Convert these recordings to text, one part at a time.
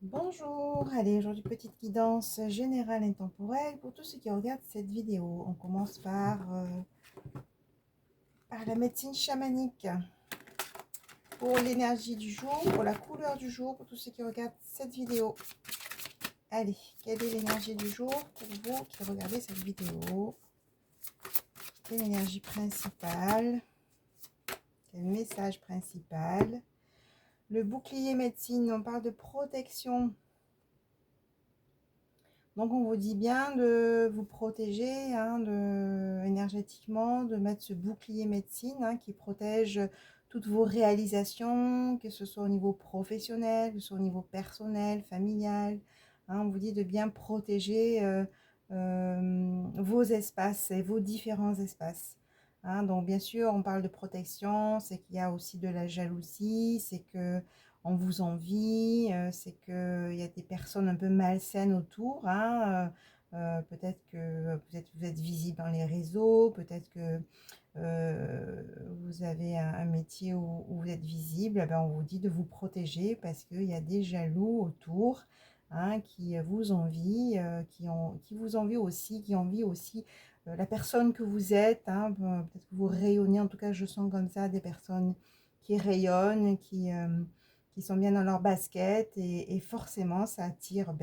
Bonjour, allez, aujourd'hui petite guidance générale et temporelle pour tous ceux qui regardent cette vidéo. On commence par la médecine chamanique pour l'énergie du jour, pour la couleur du jour, pour tous ceux qui regardent cette vidéo. Allez, quelle est l'énergie du jour pour vous qui regardez cette vidéo? Quelle énergie principale? Quel message principal? Le bouclier médecine, on parle de protection. Donc, on vous dit bien de vous protéger énergétiquement, de mettre ce bouclier médecine qui protège toutes vos réalisations, que ce soit au niveau professionnel, que ce soit au niveau personnel, familial. On vous dit de bien protéger vos espaces et vos différents espaces. Donc, bien sûr, on parle de protection, c'est qu'il y a aussi de la jalousie, c'est que on vous envie, c'est qu'il y a des personnes un peu malsaines autour. Peut-être que vous êtes visible dans les réseaux, peut-être que vous avez un métier où vous êtes visible. On vous dit de vous protéger parce qu'il y a des jaloux autour qui vous envient, qui vous envient aussi, qui envient aussi la personne que vous êtes. Peut-être que vous rayonnez, en tout cas je sens comme ça, des personnes qui rayonnent, qui sont bien dans leur basket et forcément ça attire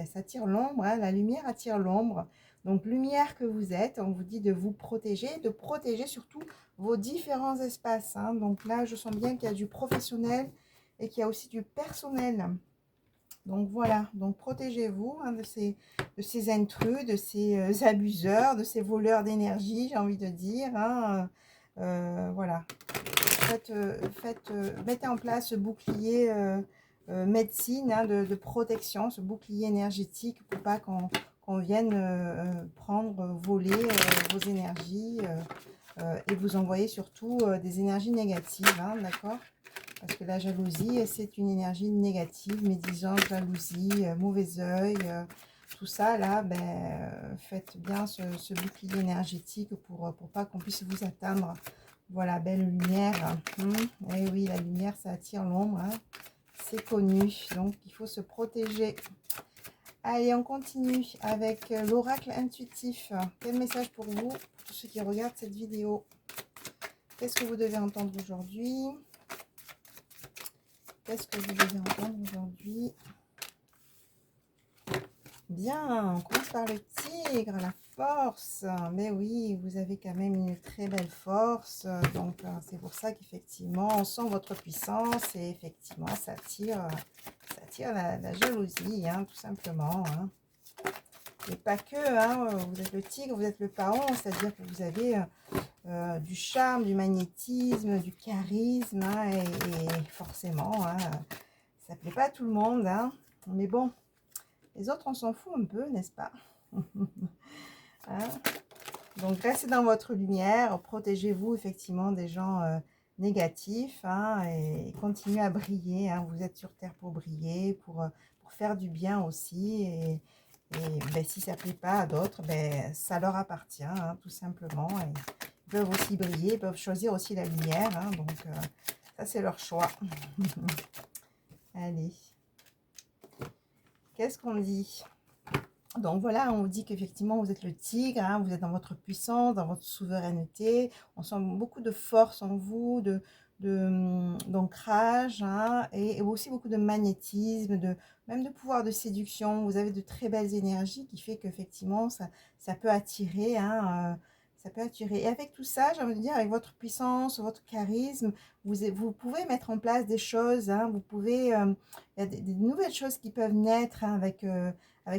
l'ombre, la lumière attire l'ombre. Donc lumière que vous êtes, on vous dit de vous protéger, de protéger surtout vos différents espaces. Donc là, je sens bien qu'il y a du professionnel et qu'il y a aussi du personnel. Donc voilà, donc protégez-vous de ces intrus, de ces abuseurs, de ces voleurs d'énergie, j'ai envie de dire. Voilà, mettez en place ce bouclier médecine de protection, ce bouclier énergétique pour pas qu'on vienne prendre, voler vos énergies et vous envoyer surtout des énergies négatives, d'accord? Parce que la jalousie, c'est une énergie négative, médisance, jalousie, mauvais œil, tout ça, là, faites bien ce bouclier énergétique pour pas qu'on puisse vous atteindre. Voilà, belle lumière. Et oui, la lumière, ça attire l'ombre. C'est connu. Donc, il faut se protéger. Allez, on continue avec l'oracle intuitif. Quel message pour vous, pour tous ceux qui regardent cette vidéo? Qu'est-ce que vous devez entendre aujourd'hui? Qu'est-ce que vous devez entendre aujourd'hui? Bien, on commence par le tigre, la force. Mais oui, vous avez quand même une très belle force. Donc, c'est pour ça qu'effectivement, on sent votre puissance et effectivement, ça attire la jalousie, tout simplement. Et pas que, vous êtes le tigre, vous êtes le paon, c'est-à-dire que vous avez du charme, du magnétisme, du charisme. Et forcément, ça ne plaît pas à tout le monde. Mais bon. Les autres, on s'en fout un peu, n'est-ce pas? Hein. Donc, restez dans votre lumière, protégez-vous effectivement des gens négatifs et continuez à briller. Vous êtes sur Terre pour briller, pour faire du bien aussi. Et si ça ne plaît pas à d'autres, ça leur appartient, tout simplement. Et ils peuvent aussi briller, ils peuvent choisir aussi la lumière. Donc, ça, c'est leur choix. Allez. Qu'est-ce qu'on dit? Donc voilà, on vous dit qu'effectivement, vous êtes le tigre, vous êtes dans votre puissance, dans votre souveraineté. On sent beaucoup de force en vous, d'ancrage, et aussi beaucoup de magnétisme, même de pouvoir de séduction. Vous avez de très belles énergies qui fait qu'effectivement, ça peut attirer. Ça peut attirer. Et avec tout ça, j'ai envie de dire, avec votre puissance, votre charisme, vous pouvez mettre en place des choses. Vous pouvez, il y a des nouvelles choses qui peuvent naître avec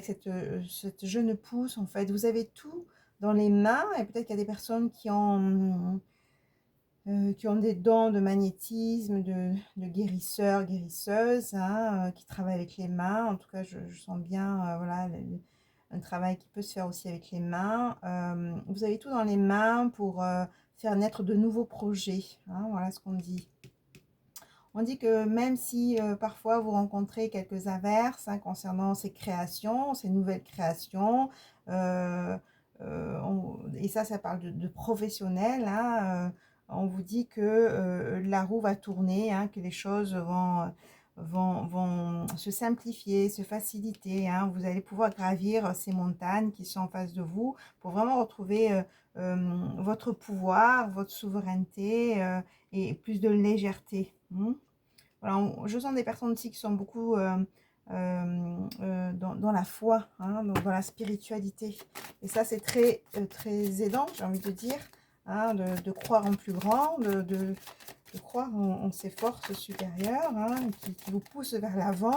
cette jeune pousse, en fait. Vous avez tout dans les mains, et peut-être qu'il y a des personnes qui ont des dons de magnétisme, de guérisseurs, guérisseuses, qui travaillent avec les mains. En tout cas, je sens bien, voilà, un travail qui peut se faire aussi avec les mains. Vous avez tout dans les mains pour faire naître de nouveaux projets. Voilà ce qu'on dit. On dit que même si parfois vous rencontrez quelques averses concernant ces créations, ces nouvelles créations, et ça parle de professionnels, on vous dit que la roue va tourner, que les choses vont se simplifier, se faciliter, hein. Vous allez pouvoir gravir ces montagnes qui sont en face de vous pour vraiment retrouver votre pouvoir, votre souveraineté et plus de légèreté. Voilà, je sens des personnes aussi qui sont beaucoup dans la foi, hein, donc dans la spiritualité. Et ça, c'est très, très aidant, j'ai envie de dire, hein, de croire en plus grand, de croire en ces forces supérieures, hein, qui vous poussent vers l'avant.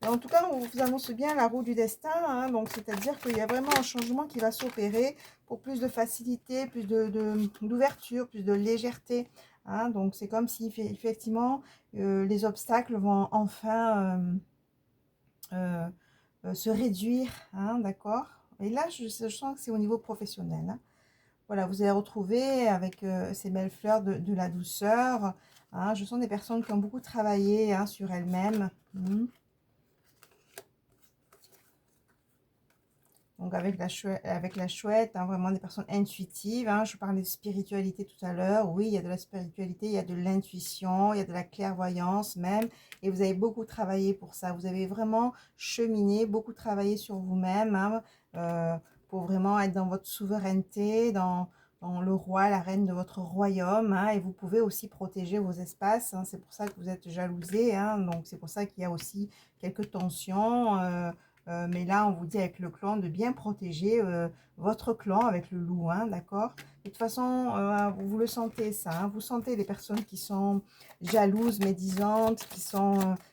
En tout cas, on vous annonce bien la roue du destin, hein, donc c'est-à-dire qu'il y a vraiment un changement qui va s'opérer pour plus de facilité, plus d'ouverture, plus de légèreté. Hein, donc c'est comme si effectivement les obstacles vont enfin se réduire, hein, d'accord? Et là, je sens que c'est au niveau professionnel, hein. Voilà, vous allez retrouver avec ces belles fleurs de la douceur, hein. Je sens des personnes qui ont beaucoup travaillé, hein, sur elles-mêmes. Donc avec la chouette, hein, vraiment des personnes intuitives, hein. Je parlais de spiritualité tout à l'heure. Oui, il y a de la spiritualité, il y a de l'intuition, il y a de la clairvoyance même. Et vous avez beaucoup travaillé pour ça. Vous avez vraiment cheminé, beaucoup travaillé sur vous-même, hein, pour vraiment être dans votre souveraineté, dans le roi, la reine de votre royaume, hein. Et vous pouvez aussi protéger vos espaces, hein. C'est pour ça que vous êtes jalousé, hein. Donc c'est pour ça qu'il y a aussi quelques tensions. Mais là, on vous dit avec le clan de bien protéger votre clan avec le loup, hein, d'accord? De toute façon, vous le sentez ça, hein, vous sentez les personnes qui sont jalouses, médisantes,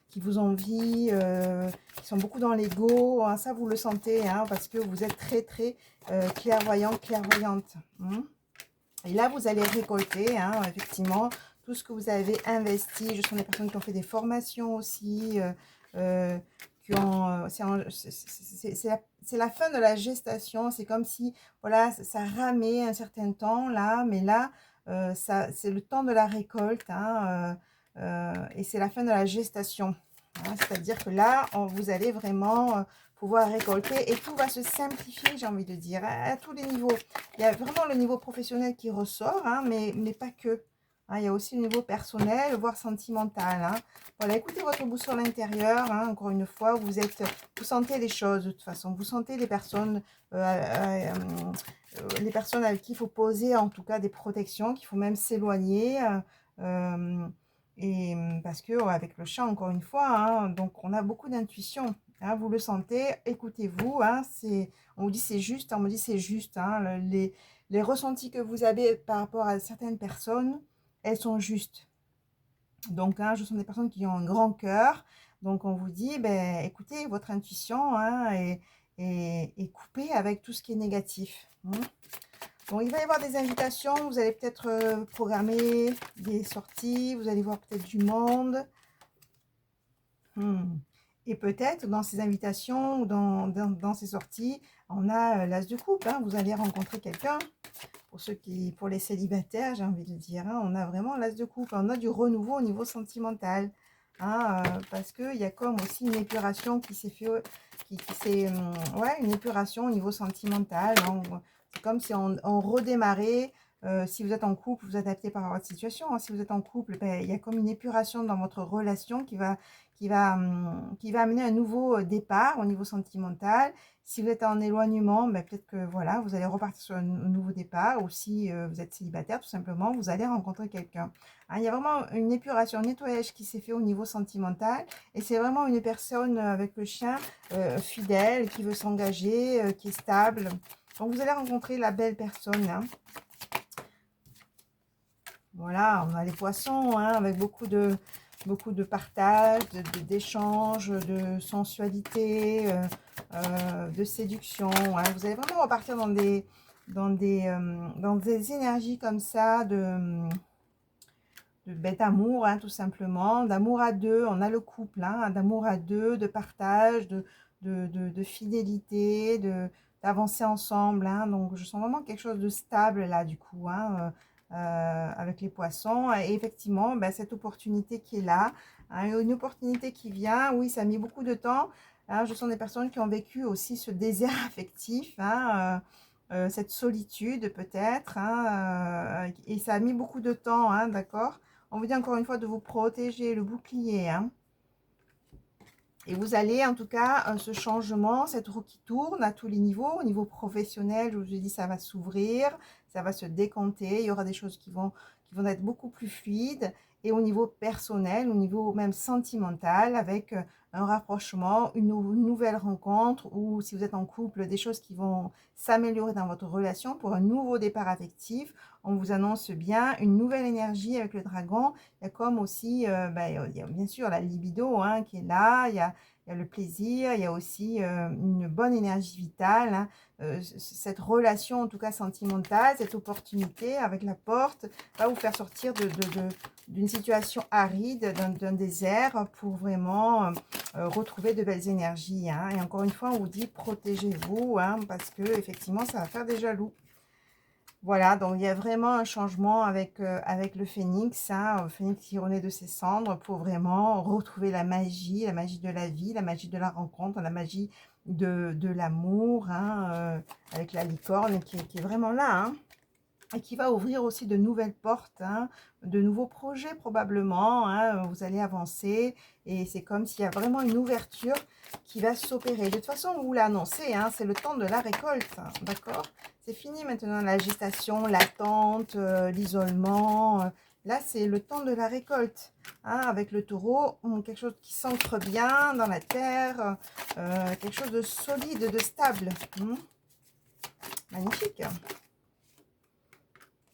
qui vous envient, qui sont beaucoup dans l'ego, hein, ça vous le sentez, hein, parce que vous êtes très très clairvoyante, clairvoyante. Et là, vous allez récolter, hein, effectivement, tout ce que vous avez investi. Je sens des personnes qui ont fait des formations aussi, c'est la fin de la gestation. C'est comme si, voilà, ça ramait un certain temps, là, mais là, c'est le temps de la récolte, hein, et c'est la fin de la gestation, hein. C'est-à-dire que là, vous allez vraiment pouvoir récolter et tout va se simplifier, j'ai envie de dire, à tous les niveaux. Il y a vraiment le niveau professionnel qui ressort, hein, mais pas que. Hein, il y a aussi le niveau personnel, voire sentimental, hein. Voilà, écoutez votre boussole intérieure, hein, encore une fois, vous sentez les choses de toute façon, vous sentez les personnes avec qui il faut poser en tout cas des protections, qu'il faut même s'éloigner. Parce que avec le chat, encore une fois, hein, donc on a beaucoup d'intuition, hein, vous le sentez, écoutez-vous, hein, on vous dit c'est juste, on me dit c'est juste, hein, les ressentis que vous avez par rapport à certaines personnes, elles sont justes. Donc, hein, je sens des personnes qui ont un grand cœur. Donc, on vous dit, ben, écoutez votre intuition, hein, et coupez avec tout ce qui est négatif, hein. Bon, il va y avoir des invitations. Vous allez peut-être programmer des sorties. Vous allez voir peut-être du monde. Et peut-être dans ces invitations ou dans ces sorties, on a l'as de coupe, hein. Vous allez rencontrer quelqu'un. Pour les célibataires, j'ai envie de dire, hein, on a vraiment l'as de coupe, on a du renouveau au niveau sentimental, hein, parce qu'il y a comme aussi une épuration qui s'est fait, ouais, une épuration au niveau sentimental, hein. C'est comme si on redémarrait. Si vous êtes en couple, vous adaptez par votre situation, hein. Si vous êtes en couple, ben, il y a comme une épuration dans votre relation qui va amener un nouveau départ au niveau sentimental. Si vous êtes en éloignement, ben, peut-être que voilà, vous allez repartir sur un nouveau départ. Ou si vous êtes célibataire, tout simplement, vous allez rencontrer quelqu'un, hein. Il y a vraiment une épuration, un nettoyage qui s'est fait au niveau sentimental. Et c'est vraiment une personne avec le chien fidèle, qui veut s'engager, qui est stable. Donc vous allez rencontrer la belle personne, hein. Voilà, on a les poissons, hein, avec beaucoup de partage, d'échanges, de sensualité, de séduction, hein. Vous allez vraiment repartir dans des énergies comme ça, d'amour, hein, tout simplement, d'amour à deux. On a le couple, hein, d'amour à deux, de partage, de fidélité, d'avancer ensemble, hein. Donc je sens vraiment quelque chose de stable là du coup, hein, avec les poissons. Et effectivement, ben, cette opportunité qui est là, hein, une opportunité qui vient. Oui, ça a mis beaucoup de temps, hein. Je sens des personnes qui ont vécu aussi ce désert affectif, hein, cette solitude peut-être, hein, et ça a mis beaucoup de temps, hein, d'accord. On vous dit encore une fois de vous protéger, le bouclier, hein. Et vous allez en tout cas, ce changement, cette roue qui tourne à tous les niveaux. Au niveau professionnel, je vous ai dit, ça va s'ouvrir, ça va se décanter. Il y aura des choses qui vont être beaucoup plus fluides. Et au niveau personnel, au niveau même sentimental, avec un rapprochement, une nouvelle rencontre, ou si vous êtes en couple, des choses qui vont s'améliorer dans votre relation pour un nouveau départ affectif. On vous annonce bien une nouvelle énergie avec le dragon. Il y a comme aussi, il y a bien sûr la libido hein, qui est là, il y a le plaisir, il y a aussi une bonne énergie vitale, hein, cette relation en tout cas sentimentale, cette opportunité avec la porte va vous faire sortir d'une situation aride, d'un désert pour vraiment retrouver de belles énergies. Hein. Et encore une fois, on vous dit protégez-vous hein, parce que effectivement ça va faire des jaloux. Voilà, donc il y a vraiment un changement avec le phénix, hein, le phénix qui renaît de ses cendres pour vraiment retrouver la magie de la vie, la magie de la rencontre, la magie de l'amour, hein, avec la licorne qui est vraiment là, hein, et qui va ouvrir aussi de nouvelles portes, hein, de nouveaux projets probablement, hein, vous allez avancer et c'est comme s'il y a vraiment une ouverture qui va s'opérer. De toute façon, vous l'annoncez, hein, c'est le temps de la récolte, hein, d'accord? C'est fini maintenant la gestation, l'attente, l'isolement. Là, c'est le temps de la récolte. Hein, avec le taureau, quelque chose qui s'ancre bien dans la terre, quelque chose de solide, de stable. Magnifique.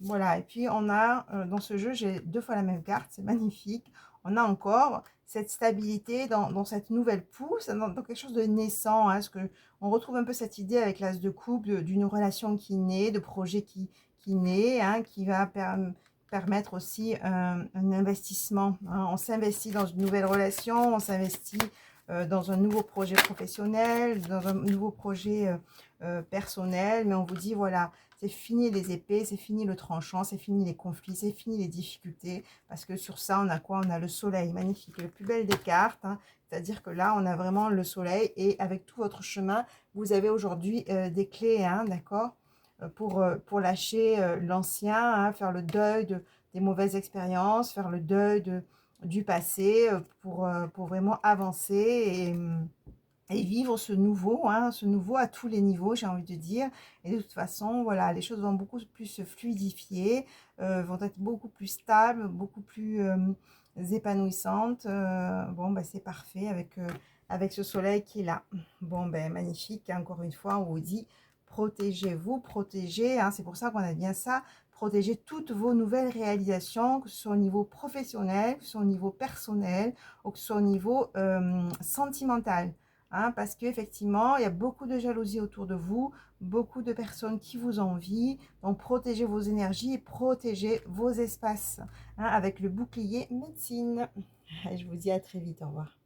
Voilà, et puis on a, dans ce jeu, j'ai 2 fois la même carte, c'est magnifique. On a encore cette stabilité dans cette nouvelle pousse, dans quelque chose de naissant. Hein, parce que on retrouve un peu cette idée avec l'as de coupe, d'une relation qui naît, de projet qui naît, hein, qui va permettre aussi un investissement. Hein. On s'investit dans une nouvelle relation, on s'investit dans un nouveau projet professionnel, dans un nouveau projet personnel, mais on vous dit, voilà, c'est fini les épées, c'est fini le tranchant, c'est fini les conflits, c'est fini les difficultés. Parce que sur ça, on a quoi? On a le soleil, magnifique, le plus bel des cartes. Hein. C'est-à-dire que là, on a vraiment le soleil. Et avec tout votre chemin, vous avez aujourd'hui des clés, hein, d'accord, pour lâcher l'ancien, hein, faire le deuil des mauvaises expériences, faire le deuil du passé pour vraiment avancer et vivre ce nouveau à tous les niveaux, j'ai envie de dire. Et de toute façon, voilà, les choses vont beaucoup plus se fluidifier, vont être beaucoup plus stables, beaucoup plus épanouissantes. Bon, ben, c'est parfait avec ce soleil qui est là. Bon, ben, magnifique. Encore une fois, on vous dit, protégez-vous, protégez. Hein, c'est pour ça qu'on a bien ça. Protégez toutes vos nouvelles réalisations, que ce soit au niveau professionnel, que ce soit au niveau personnel, ou que ce soit au niveau sentimental. Hein, parce qu'effectivement, il y a beaucoup de jalousie autour de vous, beaucoup de personnes qui vous envient. Donc, protégez vos énergies et protégez vos espaces hein, avec le bouclier médecine. Je vous dis à très vite, au revoir.